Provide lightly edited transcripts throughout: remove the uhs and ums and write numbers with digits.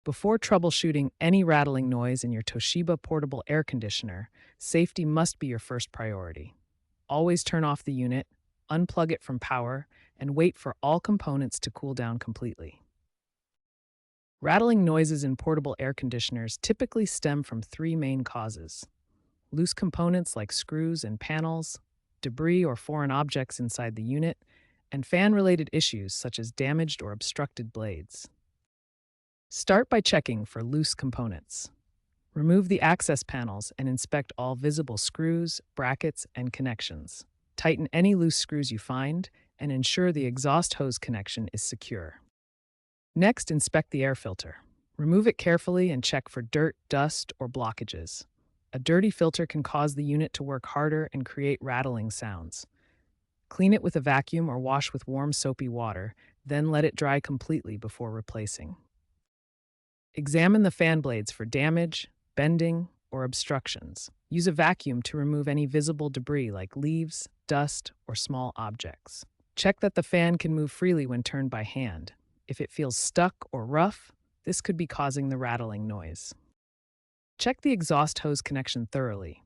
Before troubleshooting any rattling noise in your Toshiba portable air conditioner, safety must be your first priority. Always turn off the unit, unplug it from power, and wait for all components to cool down completely. Rattling noises in portable air conditioners typically stem from three main causes: loose components like screws and panels, debris or foreign objects inside the unit, and fan-related issues such as damaged or obstructed blades. Start by checking for loose components. Remove the access panels and inspect all visible screws, brackets, and connections. Tighten any loose screws you find and ensure the exhaust hose connection is secure. Next, inspect the air filter. Remove it carefully and check for dirt, dust, or blockages. A dirty filter can cause the unit to work harder and create rattling sounds. Clean it with a vacuum or wash with warm soapy water, then let it dry completely before replacing. Examine the fan blades for damage, bending, or obstructions. Use a vacuum to remove any visible debris like leaves, dust, or small objects. Check that the fan can move freely when turned by hand. If it feels stuck or rough, this could be causing the rattling noise. Check the exhaust hose connection thoroughly.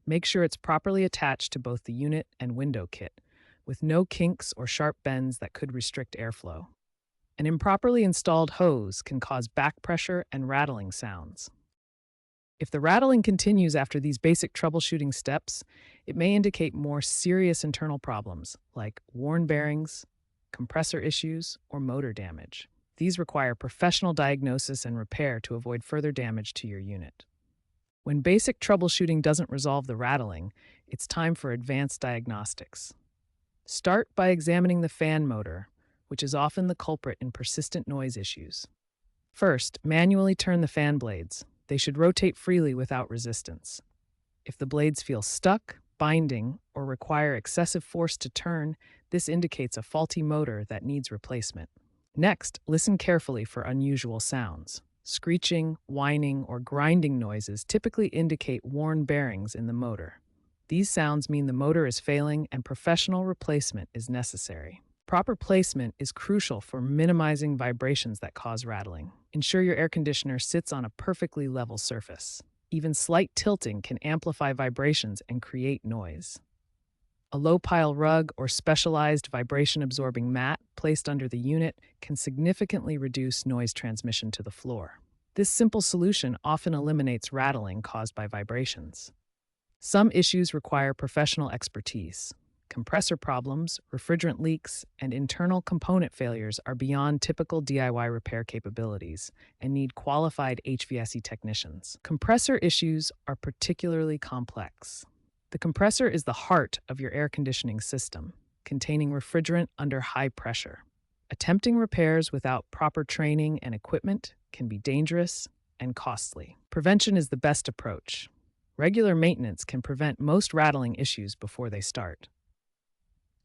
Make sure it's properly attached to both the unit and window kit, with no kinks or sharp bends that could restrict airflow. An improperly installed hose can cause back pressure and rattling sounds. If the rattling continues after these basic troubleshooting steps, it may indicate more serious internal problems like worn bearings, compressor issues, or motor damage. These require professional diagnosis and repair to avoid further damage to your unit. When basic troubleshooting doesn't resolve the rattling, it's time for advanced diagnostics. Start by examining the fan motor, which is often the culprit in persistent noise issues. First, manually turn the fan blades. They should rotate freely without resistance. If the blades feel stuck, binding, or require excessive force to turn, this indicates a faulty motor that needs replacement. Next, listen carefully for unusual sounds. Screeching, whining, or grinding noises typically indicate worn bearings in the motor. These sounds mean the motor is failing and professional replacement is necessary. Proper placement is crucial for minimizing vibrations that cause rattling. Ensure your air conditioner sits on a perfectly level surface. Even slight tilting can amplify vibrations and create noise. A low-pile rug or specialized vibration-absorbing mat placed under the unit can significantly reduce noise transmission to the floor. This simple solution often eliminates rattling caused by vibrations. Some issues require professional expertise. Compressor problems, refrigerant leaks, and internal component failures are beyond typical DIY repair capabilities and need qualified HVAC technicians. Compressor issues are particularly complex. The compressor is the heart of your air conditioning system, containing refrigerant under high pressure. Attempting repairs without proper training and equipment can be dangerous and costly. Prevention is the best approach. Regular maintenance can prevent most rattling issues before they start.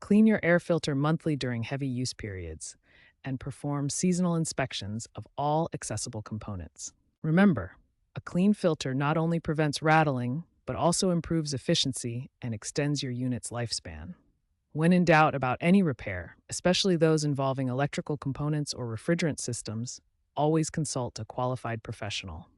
Clean your air filter monthly during heavy use periods, and perform seasonal inspections of all accessible components. Remember, a clean filter not only prevents rattling, but also improves efficiency and extends your unit's lifespan. When in doubt about any repair, especially those involving electrical components or refrigerant systems, always consult a qualified professional.